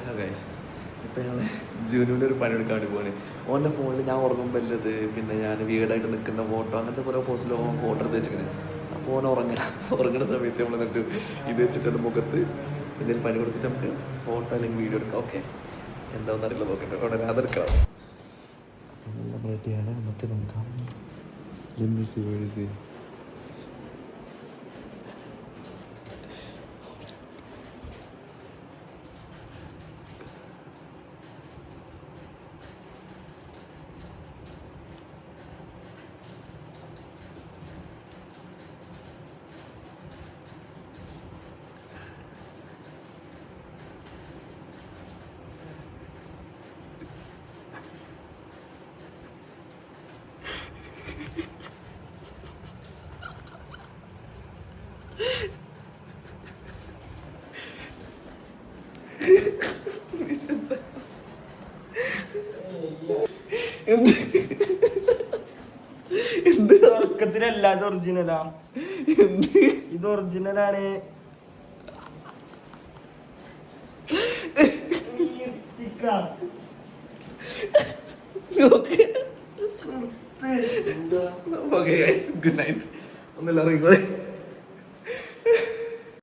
Hello guys, ഇപ്പം ഞങ്ങൾ ജുനുവിൻ്റെ ഒരു പണിയെടുക്കാൻ വേണ്ടി പോവാണ്. ഓൻ്റെ ഫോണിൽ ഞാൻ ഉറങ്ങുമ്പോൾ ഉള്ളത് പിന്നെ ഞാൻ വീടായിട്ട് നിൽക്കുന്ന ഫോട്ടോ അങ്ങനത്തെ കുറേ പോസ്റ്റിൽ ഓൻ ഫോട്ടോ എടുത്ത് വെച്ചിരിക്കുന്നത്. അപ്പോൾ ഓൻ ഉറങ്ങുന്ന സമയത്ത് നമ്മൾ എന്നിട്ട് ഇത് വെച്ചിട്ട് മുഖത്ത് എന്തെങ്കിലും പണി കൊടുത്തിട്ട് നമുക്ക് ഫോട്ടോ അല്ലെങ്കിൽ വീഡിയോ എടുക്കാം. ഓക്കെ, എന്താണെന്ന് അറിയില്ല, നോക്കട്ടെ, ഉടനെ അതെടുക്കാം. അപ്പം റെഡിയാണ്, നമുക്ക് നോക്കാം. തുടക്കത്തിലല്ല, ഇത് ഒറിജിനലാ. ഇത് ഒറിജിനലാണ്. Good night. ഒന്നല്ല അറിയുന്നത്.